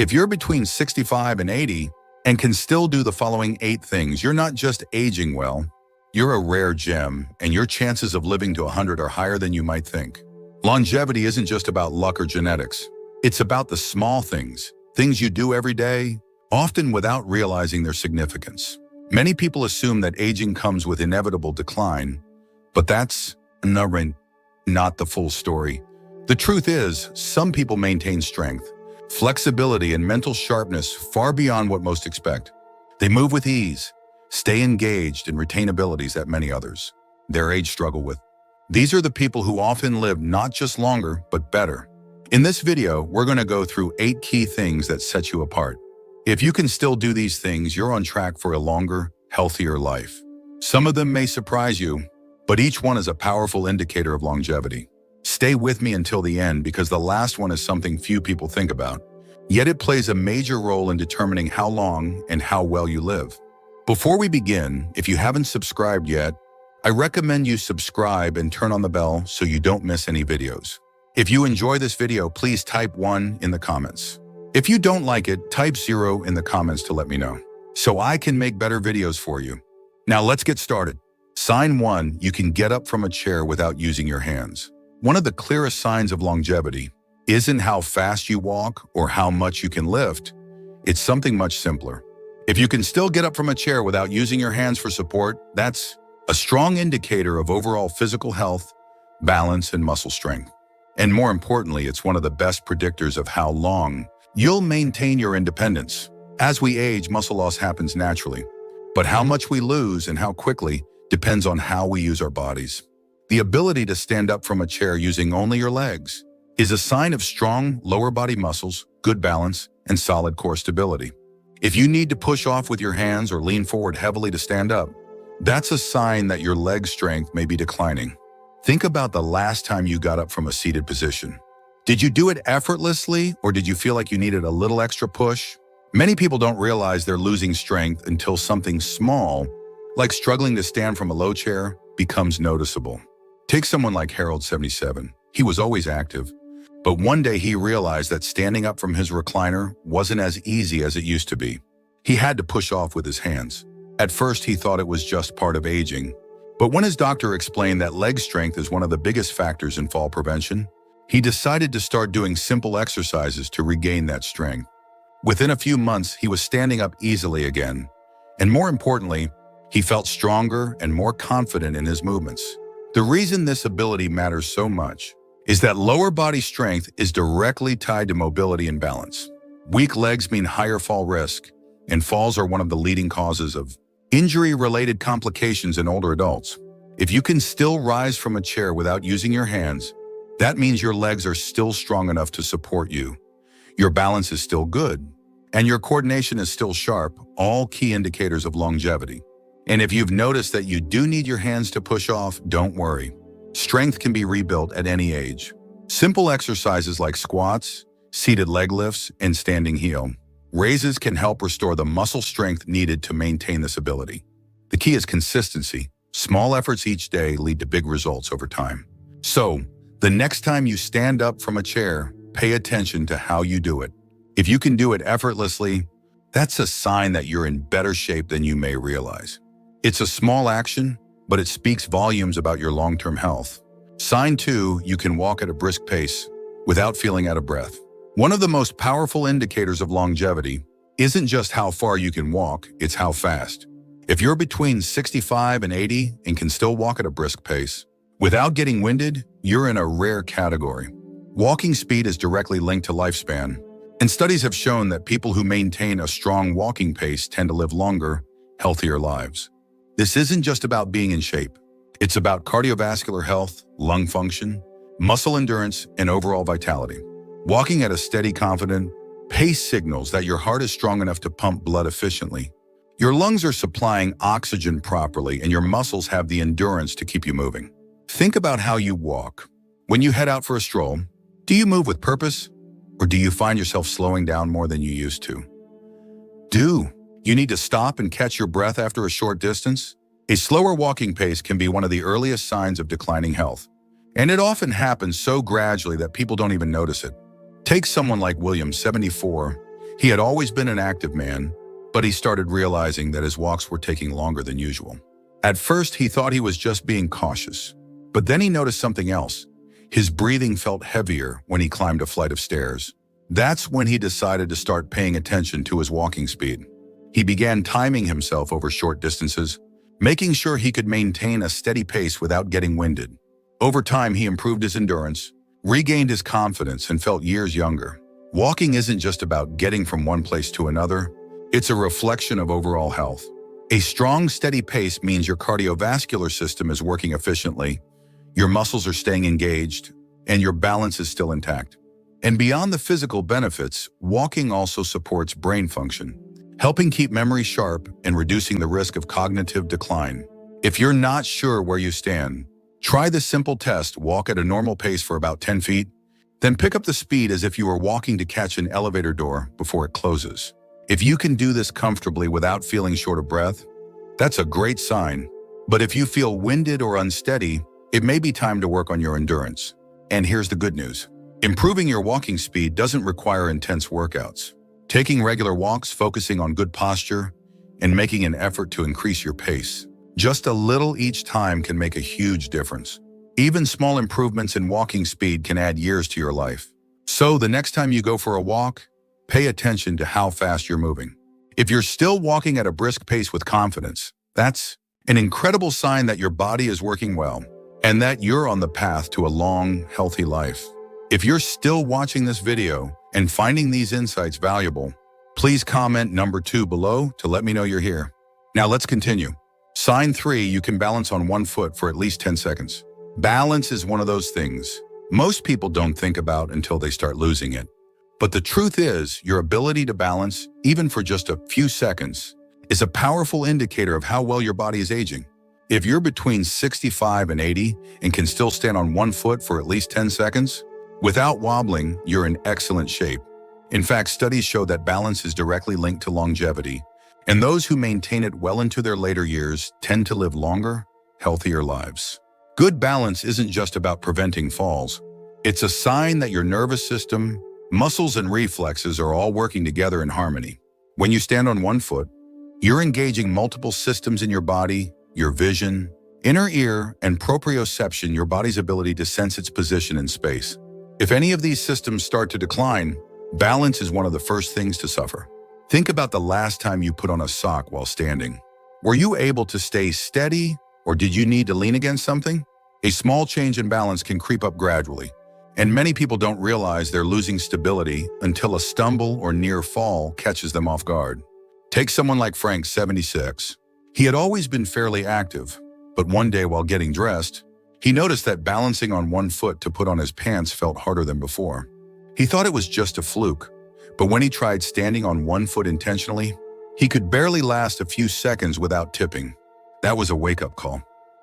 If you're between 65 and 80 and can still do the following 8 things, you're not just aging well, you're a rare gem, and your chances of living to 100 are higher than you might think. Longevity isn't just about luck or genetics. It's about the small things you do every day, often without realizing their significance. Many people assume that aging comes with inevitable decline, but that's not the full story. The truth is, some people maintain strength, flexibility, and mental sharpness far beyond what most expect. They move with ease, stay engaged, and retain abilities that many others their age struggle with. These are the people who often live not just longer, but better. In this video, we're going to go through 8 key things that set you apart. If you can still do these things, you're on track for a longer, healthier life. Some of them may surprise you, but each one is a powerful indicator of longevity. Stay with me until the end because the last one is something few people think about, yet it plays a major role in determining how long and how well you live. Before we begin, if you haven't subscribed yet, I recommend you subscribe and turn on the bell so you don't miss any videos. If you enjoy this video, please type 1 in the comments. If you don't like it, type 0 in the comments to let me know, so I can make better videos for you. Now let's get started. Sign 1, you can get up from a chair without using your hands. One of the clearest signs of longevity isn't how fast you walk or how much you can lift. It's something much simpler. If you can still get up from a chair without using your hands for support, that's a strong indicator of overall physical health, balance, and muscle strength. And more importantly, it's one of the best predictors of how long you'll maintain your independence. As we age, muscle loss happens naturally, but how much we lose and how quickly depends on how we use our bodies. The ability to stand up from a chair using only your legs is a sign of strong lower body muscles, good balance, and solid core stability. If you need to push off with your hands or lean forward heavily to stand up, that's a sign that your leg strength may be declining. Think about the last time you got up from a seated position. Did you do it effortlessly, or did you feel like you needed a little extra push? Many people don't realize they're losing strength until something small, like struggling to stand from a low chair, becomes noticeable. Take someone like Harold, 77. He was always active, but one day he realized that standing up from his recliner wasn't as easy as it used to be. He had to push off with his hands. At first, he thought it was just part of aging, but when his doctor explained that leg strength is one of the biggest factors in fall prevention, he decided to start doing simple exercises to regain that strength. Within a few months, he was standing up easily again, and more importantly, he felt stronger and more confident in his movements. The reason this ability matters so much is that lower body strength is directly tied to mobility and balance. Weak legs mean higher fall risk, and falls are one of the leading causes of injury-related complications in older adults. If you can still rise from a chair without using your hands, that means your legs are still strong enough to support you. Your balance is still good, and your coordination is still sharp, all key indicators of longevity. And if you've noticed that you do need your hands to push off, don't worry. Strength can be rebuilt at any age. Simple exercises like squats, seated leg lifts, and standing heel raises can help restore the muscle strength needed to maintain this ability. The key is consistency. Small efforts each day lead to big results over time. So, the next time you stand up from a chair, pay attention to how you do it. If you can do it effortlessly, that's a sign that you're in better shape than you may realize. It's a small action, but it speaks volumes about your long-term health. Sign 2, you can walk at a brisk pace without feeling out of breath. One of the most powerful indicators of longevity isn't just how far you can walk, it's how fast. If you're between 65 and 80 and can still walk at a brisk pace without getting winded, you're in a rare category. Walking speed is directly linked to lifespan, and studies have shown that people who maintain a strong walking pace tend to live longer, healthier lives. This isn't just about being in shape. It's about cardiovascular health, lung function, muscle endurance, and overall vitality. Walking at a steady, confident pace signals that your heart is strong enough to pump blood efficiently. Your lungs are supplying oxygen properly, and your muscles have the endurance to keep you moving. Think about how you walk. When you head out for a stroll, do you move with purpose, or do you find yourself slowing down more than you used to? You need to stop and catch your breath after a short distance? A slower walking pace can be one of the earliest signs of declining health, and it often happens so gradually that people don't even notice it. Take someone like William, 74. He had always been an active man, but he started realizing that his walks were taking longer than usual. At first, he thought he was just being cautious, but then he noticed something else. His breathing felt heavier when he climbed a flight of stairs. That's when he decided to start paying attention to his walking speed. He began timing himself over short distances, making sure he could maintain a steady pace without getting winded. Over time, he improved his endurance, regained his confidence, and felt years younger. Walking isn't just about getting from one place to another. It's a reflection of overall health. A strong, steady pace means your cardiovascular system is working efficiently, your muscles are staying engaged, and your balance is still intact. And beyond the physical benefits, walking also supports brain function, helping keep memory sharp and reducing the risk of cognitive decline. If you're not sure where you stand, try this simple test. Walk at a normal pace for about 10 feet, then pick up the speed as if you were walking to catch an elevator door before it closes. If you can do this comfortably without feeling short of breath, that's a great sign. But if you feel winded or unsteady, it may be time to work on your endurance. And here's the good news. Improving your walking speed doesn't require intense workouts. Taking regular walks, focusing on good posture, and making an effort to increase your pace. Just a little each time can make a huge difference. Even small improvements in walking speed can add years to your life. So the next time you go for a walk, pay attention to how fast you're moving. If you're still walking at a brisk pace with confidence, that's an incredible sign that your body is working well and that you're on the path to a long, healthy life. If you're still watching this video and finding these insights valuable, please comment number 2 below to let me know you're here. Now let's continue. Sign 3, you can balance on one foot for at least 10 seconds. Balance is one of those things most people don't think about until they start losing it. But the truth is, your ability to balance, even for just a few seconds, is a powerful indicator of how well your body is aging. If you're between 65 and 80 and can still stand on one foot for at least 10 seconds, without wobbling, you're in excellent shape. In fact, studies show that balance is directly linked to longevity, and those who maintain it well into their later years tend to live longer, healthier lives. Good balance isn't just about preventing falls. It's a sign that your nervous system, muscles, and reflexes are all working together in harmony. When you stand on one foot, you're engaging multiple systems in your body, your vision, inner ear, and proprioception, your body's ability to sense its position in space. If any of these systems start to decline, balance is one of the first things to suffer. Think about the last time you put on a sock while standing. Were you able to stay steady, or did you need to lean against something? A small change in balance can creep up gradually, and many people don't realize they're losing stability until a stumble or near fall catches them off guard. Take someone like Frank, 76. He had always been fairly active, but one day while getting dressed, he noticed that balancing on one foot to put on his pants felt harder than before. He thought it was just a fluke, but when he tried standing on one foot intentionally, he could barely last a few seconds without tipping. That was a wake-up call.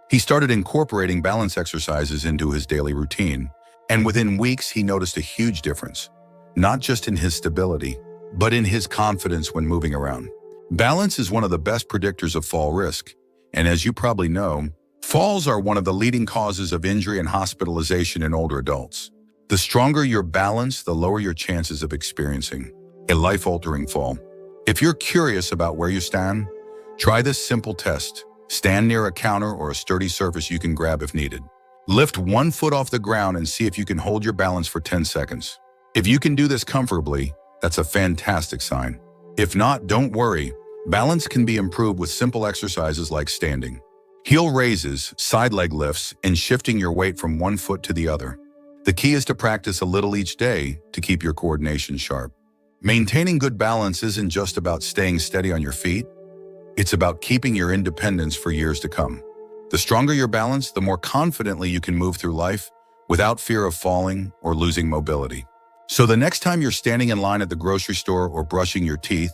He started incorporating balance exercises into his daily routine, and within weeks he noticed a huge difference, not just in his stability, but in his confidence when moving around. Balance is one of the best predictors of fall risk, and as you probably know, falls are one of the leading causes of injury and hospitalization in older adults. The stronger your balance, the lower your chances of experiencing a life-altering fall. If you're curious about where you stand, try this simple test. Stand near a counter or a sturdy surface you can grab if needed. Lift one foot off the ground and see if you can hold your balance for 10 seconds. If you can do this comfortably, that's a fantastic sign. If not, don't worry. Balance can be improved with simple exercises like standing, heel raises, side leg lifts, and shifting your weight from one foot to the other. The key is to practice a little each day to keep your coordination sharp. Maintaining good balance isn't just about staying steady on your feet. It's about keeping your independence for years to come. The stronger your balance, the more confidently you can move through life without fear of falling or losing mobility. So the next time you're standing in line at the grocery store or brushing your teeth,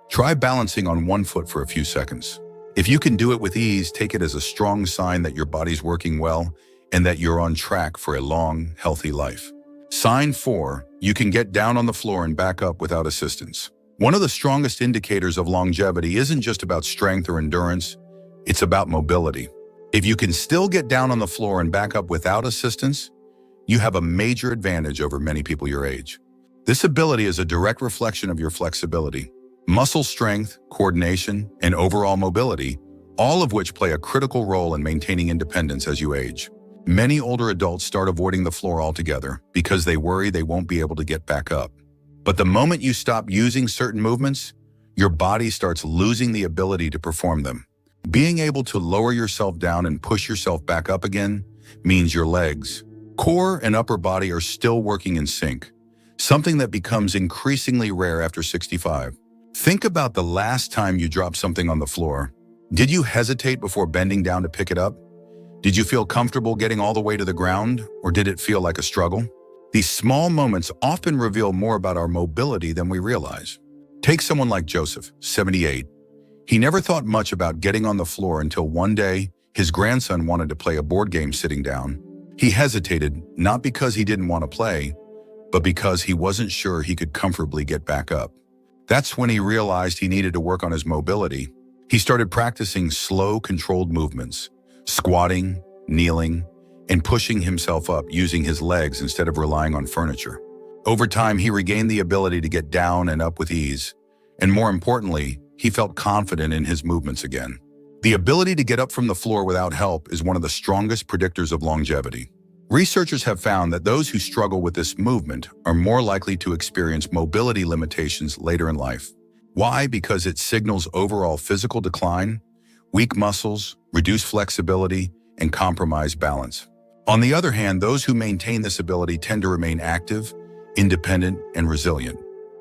try balancing on one foot for a few seconds. If you can do it with ease, take it as a strong sign that your body's working well and that you're on track for a long, healthy life. Sign 4, you can get down on the floor and back up without assistance. One of the strongest indicators of longevity isn't just about strength or endurance, it's about mobility. If you can still get down on the floor and back up without assistance, you have a major advantage over many people your age. This ability is a direct reflection of your flexibility, muscle strength, coordination, and overall mobility, all of which play a critical role in maintaining independence as you age. Many older adults start avoiding the floor altogether because they worry they won't be able to get back up. But the moment you stop using certain movements, your body starts losing the ability to perform them. Being able to lower yourself down and push yourself back up again means your legs, core, and upper body are still working in sync, something that becomes increasingly rare after 65. Think about the last time you dropped something on the floor. Did you hesitate before bending down to pick it up? Did you feel comfortable getting all the way to the ground, or did it feel like a struggle? These small moments often reveal more about our mobility than we realize. Take someone like Joseph, 78. He never thought much about getting on the floor until one day his grandson wanted to play a board game sitting down. He hesitated, not because he didn't want to play, but because he wasn't sure he could comfortably get back up. That's when he realized he needed to work on his mobility. He started practicing slow, controlled movements, squatting, kneeling, and pushing himself up using his legs instead of relying on furniture. Over time, he regained the ability to get down and up with ease, and more importantly, he felt confident in his movements again. The ability to get up from the floor without help is one of the strongest predictors of longevity. Researchers have found that those who struggle with this movement are more likely to experience mobility limitations later in life. Why? Because it signals overall physical decline, weak muscles, reduced flexibility, and compromised balance. On the other hand, those who maintain this ability tend to remain active, independent, and resilient.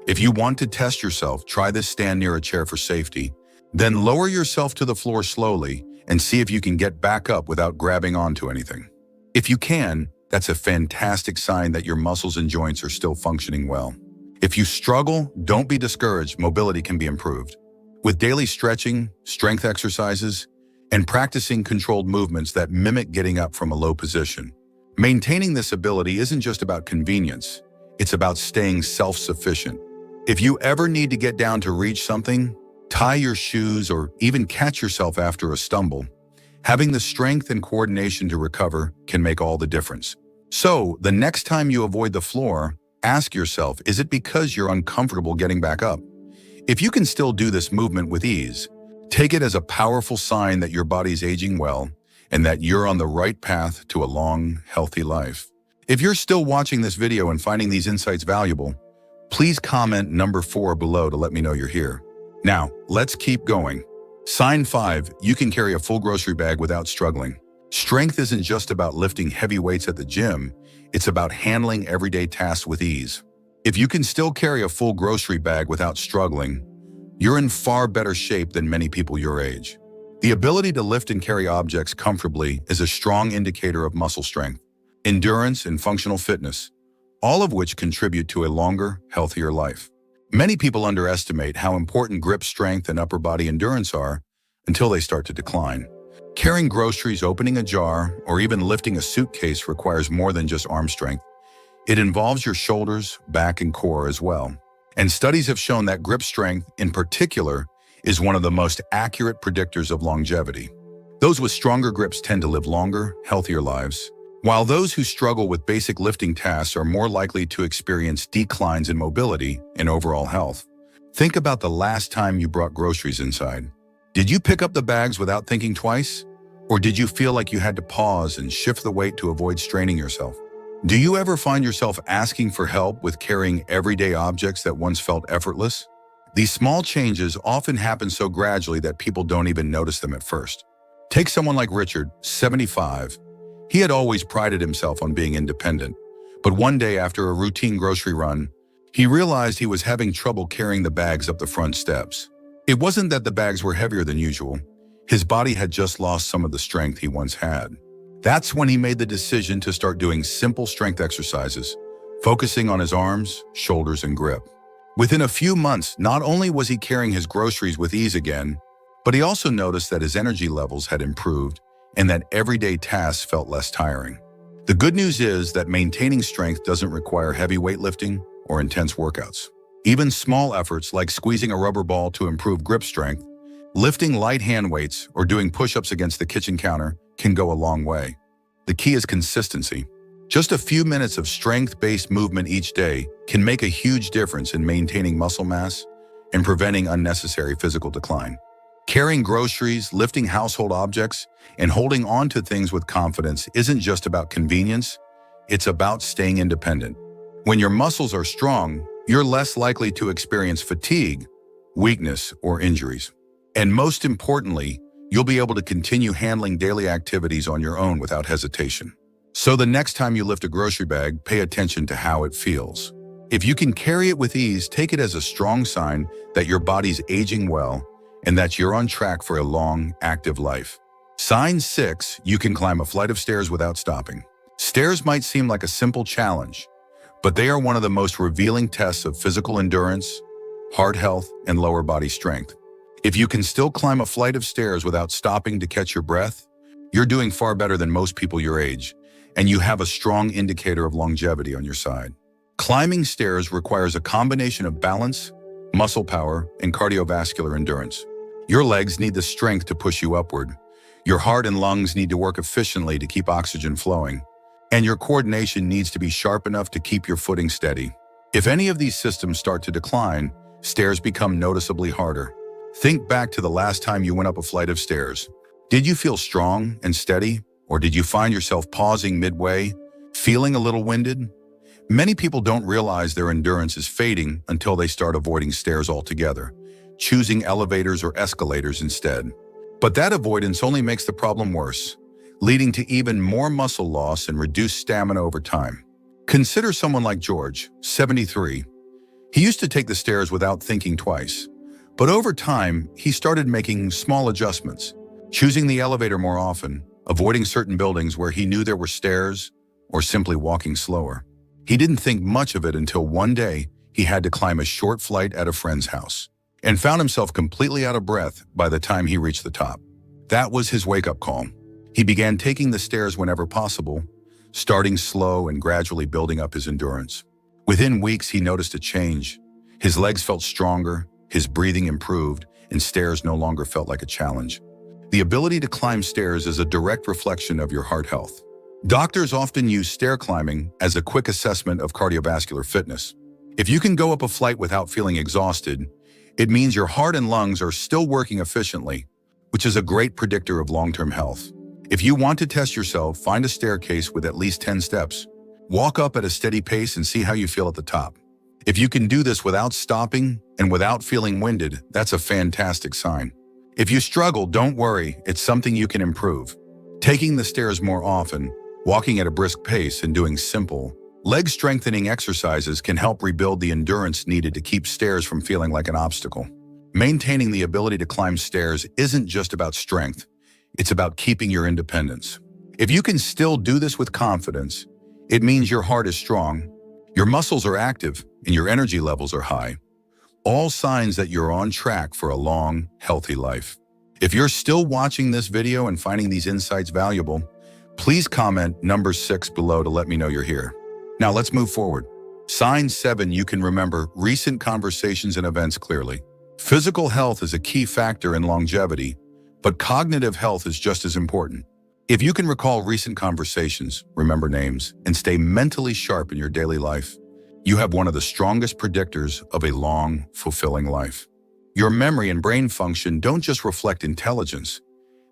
If you want to test yourself, try this stand near a chair for safety, then lower yourself to the floor slowly and see if you can get back up without grabbing onto anything. If you can, that's a fantastic sign that your muscles and joints are still functioning well. If you struggle, don't be discouraged. Mobility can be improved. With daily stretching, strength exercises, and practicing controlled movements that mimic getting up from a low position. Maintaining this ability isn't just about convenience, it's about staying self-sufficient. If you ever need to get down to reach something, tie your shoes, or even catch yourself after a stumble, having the strength and coordination to recover can make all the difference. So, the next time you avoid the floor, ask yourself, is it because you're uncomfortable getting back up? If you can still do this movement with ease, take it as a powerful sign that your body's aging well and that you're on the right path to a long, healthy life. If you're still watching this video and finding these insights valuable, please comment number 4 below to let me know you're here. Now, let's keep going. Sign 5, you can carry a full grocery bag without struggling. Strength isn't just about lifting heavy weights at the gym, it's about handling everyday tasks with ease. If you can still carry a full grocery bag without struggling, you're in far better shape than many people your age. The ability to lift and carry objects comfortably is a strong indicator of muscle strength, endurance, and functional fitness, all of which contribute to a longer, healthier life. Many people underestimate how important grip strength and upper body endurance are until they start to decline. Carrying groceries, opening a jar, or even lifting a suitcase requires more than just arm strength. It involves your shoulders, back, and core as well. And studies have shown that grip strength, in particular, is one of the most accurate predictors of longevity. Those with stronger grips tend to live longer, healthier lives, while those who struggle with basic lifting tasks are more likely to experience declines in mobility and overall health. Think about the last time you brought groceries inside. Did you pick up the bags without thinking twice? Or did you feel like you had to pause and shift the weight to avoid straining yourself? Do you ever find yourself asking for help with carrying everyday objects that once felt effortless? These small changes often happen so gradually that people don't even notice them at first. Take someone like Richard, 75. He had always prided himself on being independent, but one day after a routine grocery run, he realized he was having trouble carrying the bags up the front steps. It wasn't that the bags were heavier than usual. His body had just lost some of the strength he once had. That's when he made the decision to start doing simple strength exercises, focusing on his arms, shoulders, and grip. Within a few months, not only was he carrying his groceries with ease again, but he also noticed that his energy levels had improved and that everyday tasks felt less tiring. The good news is that maintaining strength doesn't require heavy weightlifting or intense workouts. Even small efforts like squeezing a rubber ball to improve grip strength, lifting light hand weights, or doing push-ups against the kitchen counter can go a long way. The key is consistency. Just a few minutes of strength-based movement each day can make a huge difference in maintaining muscle mass and preventing unnecessary physical decline. Carrying groceries, lifting household objects, and holding on to things with confidence isn't just about convenience, it's about staying independent. When your muscles are strong, you're less likely to experience fatigue, weakness, or injuries. And most importantly, you'll be able to continue handling daily activities on your own without hesitation. So the next time you lift a grocery bag, pay attention to how it feels. If you can carry it with ease, take it as a strong sign that your body's aging well and that you're on track for a long, active life. Sign 6, you can climb a flight of stairs without stopping. Stairs might seem like a simple challenge, but they are one of the most revealing tests of physical endurance, heart health, and lower body strength. If you can still climb a flight of stairs without stopping to catch your breath, you're doing far better than most people your age, and you have a strong indicator of longevity on your side. Climbing stairs requires a combination of balance, muscle power, and cardiovascular endurance. Your legs need the strength to push you upward. Your heart and lungs need to work efficiently to keep oxygen flowing. And your coordination needs to be sharp enough to keep your footing steady. If any of these systems start to decline, stairs become noticeably harder. Think back to the last time you went up a flight of stairs. Did you feel strong and steady, or did you find yourself pausing midway, feeling a little winded? Many people don't realize their endurance is fading until they start avoiding stairs altogether, choosing elevators or escalators instead. But that avoidance only makes the problem worse, leading to even more muscle loss and reduced stamina over time. Consider someone like George, 73. He used to take the stairs without thinking twice. But over time, he started making small adjustments, choosing the elevator more often, avoiding certain buildings where he knew there were stairs, or simply walking slower. He didn't think much of it until one day he had to climb a short flight at a friend's house and found himself completely out of breath by the time he reached the top. That was his wake-up call. He began taking the stairs whenever possible, starting slow and gradually building up his endurance. Within weeks, he noticed a change. His legs felt stronger, his breathing improved, and stairs no longer felt like a challenge. The ability to climb stairs is a direct reflection of your heart health. Doctors often use stair climbing as a quick assessment of cardiovascular fitness. If you can go up a flight without feeling exhausted, it means your heart and lungs are still working efficiently, which is a great predictor of long-term health. If you want to test yourself, find a staircase with at least 10 steps. Walk up at a steady pace and see how you feel at the top. If you can do this without stopping and without feeling winded, that's a fantastic sign. If you struggle, don't worry, it's something you can improve. Taking the stairs more often, walking at a brisk pace, and doing simple, leg-strengthening exercises can help rebuild the endurance needed to keep stairs from feeling like an obstacle. Maintaining the ability to climb stairs isn't just about strength, it's about keeping your independence. If you can still do this with confidence, it means your heart is strong, your muscles are active, and your energy levels are high. All signs that you're on track for a long, healthy life. If you're still watching this video and finding these insights valuable, please comment number 6 below to let me know you're here. Now let's move forward. Sign 7, you can remember recent conversations and events clearly. Physical health is a key factor in longevity, but cognitive health is just as important. If you can recall recent conversations, remember names, and stay mentally sharp in your daily life, you have one of the strongest predictors of a long, fulfilling life. Your memory and brain function don't just reflect intelligence.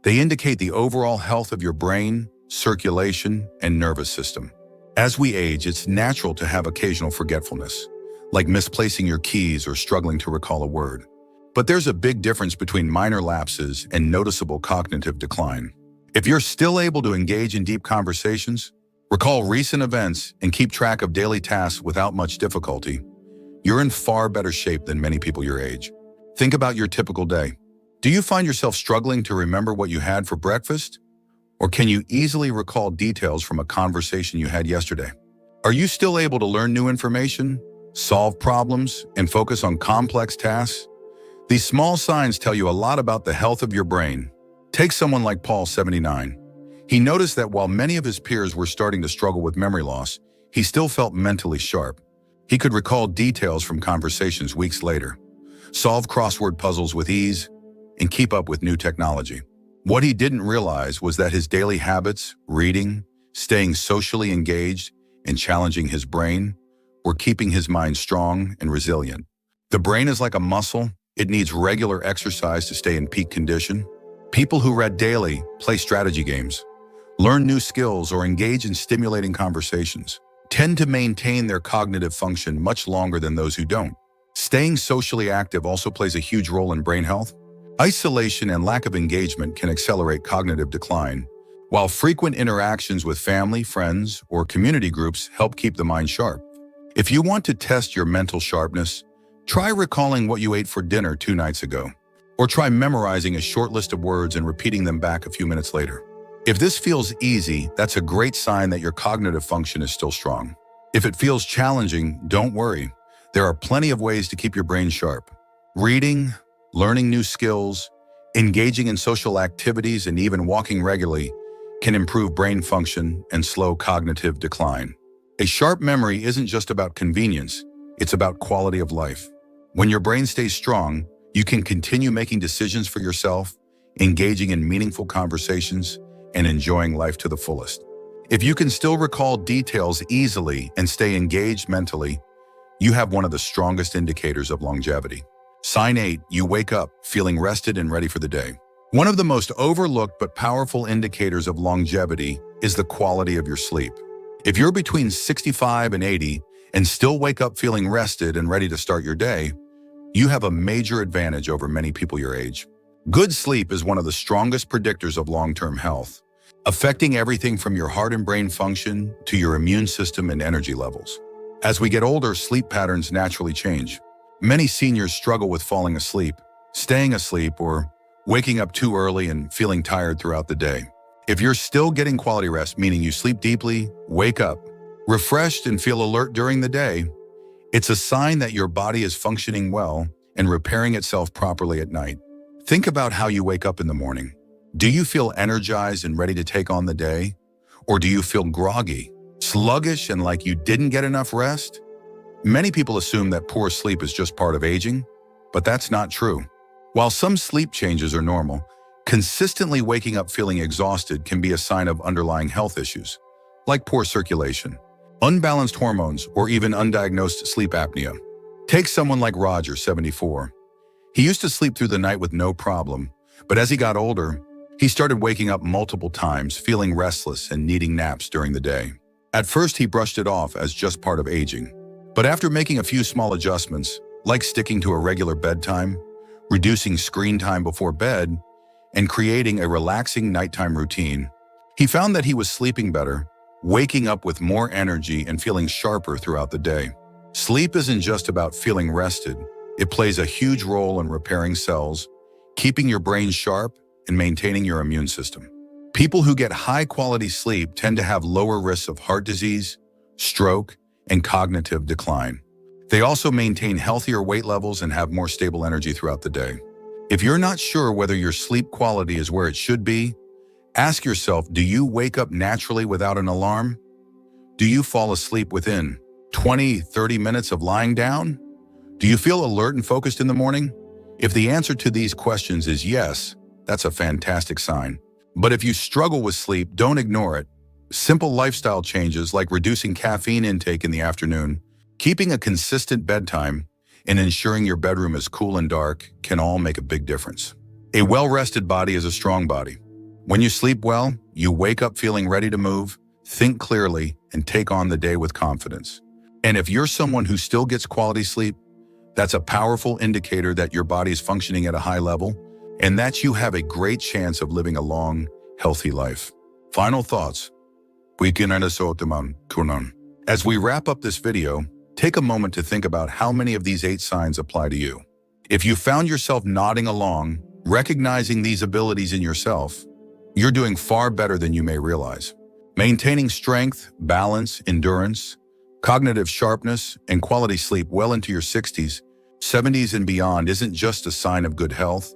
They indicate the overall health of your brain, circulation, and nervous system. As we age, it's natural to have occasional forgetfulness, like misplacing your keys or struggling to recall a word. But there's a big difference between minor lapses and noticeable cognitive decline. If you're still able to engage in deep conversations, recall recent events, and keep track of daily tasks without much difficulty, you're in far better shape than many people your age. Think about your typical day. Do you find yourself struggling to remember what you had for breakfast? Or can you easily recall details from a conversation you had yesterday? Are you still able to learn new information, solve problems, and focus on complex tasks? These small signs tell you a lot about the health of your brain. Take someone like Paul, 79. He noticed that while many of his peers were starting to struggle with memory loss, he still felt mentally sharp. He could recall details from conversations weeks later, solve crossword puzzles with ease, and keep up with new technology. What he didn't realize was that his daily habits, reading, staying socially engaged and challenging his brain, or keeping his mind strong and resilient. The brain is like a muscle. It needs regular exercise to stay in peak condition. People who read daily, play strategy games, learn new skills, or engage in stimulating conversations tend to maintain their cognitive function much longer than those who don't. Staying socially active also plays a huge role in brain health. Isolation and lack of engagement can accelerate cognitive decline, while frequent interactions with family, friends, or community groups help keep the mind sharp. If you want to test your mental sharpness, try recalling what you ate for dinner 2 nights ago, or try memorizing a short list of words and repeating them back a few minutes later. If this feels easy, that's a great sign that your cognitive function is still strong. If it feels challenging, don't worry. There are plenty of ways to keep your brain sharp. Reading, learning new skills, engaging in social activities, and even walking regularly can improve brain function and slow cognitive decline. A sharp memory isn't just about convenience, it's about quality of life. When your brain stays strong, you can continue making decisions for yourself, engaging in meaningful conversations, and enjoying life to the fullest. If you can still recall details easily and stay engaged mentally, you have one of the strongest indicators of longevity. Sign 8, you wake up feeling rested and ready for the day. One of the most overlooked but powerful indicators of longevity is the quality of your sleep. If you're between 65 and 80 and still wake up feeling rested and ready to start your day, you have a major advantage over many people your age. Good sleep is one of the strongest predictors of long-term health, affecting everything from your heart and brain function to your immune system and energy levels. As we get older, sleep patterns naturally change. Many seniors struggle with falling asleep, staying asleep, or waking up too early and feeling tired throughout the day. If you're still getting quality rest, meaning you sleep deeply, wake up refreshed, and feel alert during the day, it's a sign that your body is functioning well and repairing itself properly at night. Think about how you wake up in the morning. Do you feel energized and ready to take on the day? Or do you feel groggy, sluggish, and like you didn't get enough rest? Many people assume that poor sleep is just part of aging, but that's not true. While some sleep changes are normal, consistently waking up feeling exhausted can be a sign of underlying health issues, like poor circulation, unbalanced hormones, or even undiagnosed sleep apnea. Take someone like Roger, 74. He used to sleep through the night with no problem, but as he got older, he started waking up multiple times, feeling restless and needing naps during the day. At first, he brushed it off as just part of aging. But after making a few small adjustments, like sticking to a regular bedtime, reducing screen time before bed, and creating a relaxing nighttime routine, he found that he was sleeping better, waking up with more energy, and feeling sharper throughout the day. Sleep isn't just about feeling rested. It plays a huge role in repairing cells, keeping your brain sharp, and maintaining your immune system. People who get high-quality sleep tend to have lower risks of heart disease, stroke, and cognitive decline. They also maintain healthier weight levels and have more stable energy throughout the day. If you're not sure whether your sleep quality is where it should be, ask yourself, do you wake up naturally without an alarm? Do you fall asleep within 20-30 minutes of lying down? Do you feel alert and focused in the morning? If the answer to these questions is yes, that's a fantastic sign. But if you struggle with sleep, don't ignore it. Simple lifestyle changes like reducing caffeine intake in the afternoon, keeping a consistent bedtime, and ensuring your bedroom is cool and dark can all make a big difference. A well-rested body is a strong body. When you sleep well, you wake up feeling ready to move, think clearly, and take on the day with confidence. And if you're someone who still gets quality sleep, that's a powerful indicator that your body is functioning at a high level and that you have a great chance of living a long, healthy life. Final thoughts. As we wrap up this video, take a moment to think about how many of these 8 signs apply to you. If you found yourself nodding along, recognizing these abilities in yourself, you're doing far better than you may realize. Maintaining strength, balance, endurance, cognitive sharpness, and quality sleep well into your 60s, 70s, and beyond isn't just a sign of good health.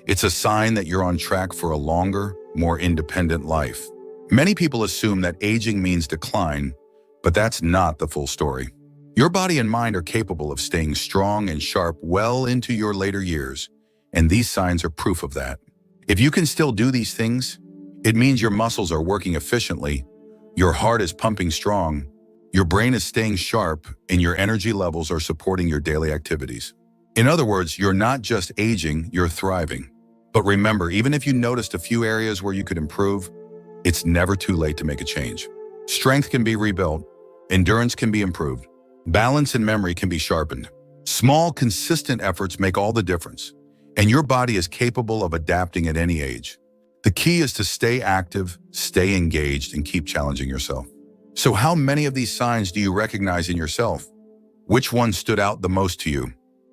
It's a sign that you're on track for a longer, more independent life. Many people assume that aging means decline, but that's not the full story. Your body and mind are capable of staying strong and sharp well into your later years, and these signs are proof of that. If you can still do these things, it means your muscles are working efficiently, Your heart is pumping strong, your brain is staying sharp, and your energy levels are supporting your daily activities. In other words, you're not just aging, you're thriving. But remember, even if you noticed a few areas where you could improve, it's never too late to make a change. Strength can be rebuilt, endurance can be improved, balance and memory can be sharpened. Small, consistent efforts make all the difference, and your body is capable of adapting at any age. The key is to stay active, stay engaged, and keep challenging yourself. So how many of these signs do you recognize in yourself? Which one stood out the most to you?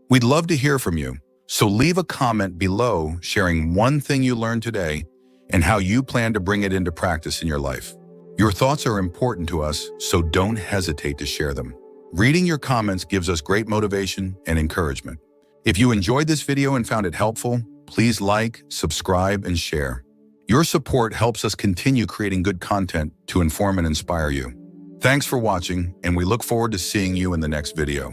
We'd love to hear from you, so leave a comment below sharing one thing you learned today and how you plan to bring it into practice in your life. Your thoughts are important to us, so don't hesitate to share them. Reading your comments gives us great motivation and encouragement. If you enjoyed this video and found it helpful, please like, subscribe, and share. Your support helps us continue creating good content to inform and inspire you. Thanks for watching, and we look forward to seeing you in the next video.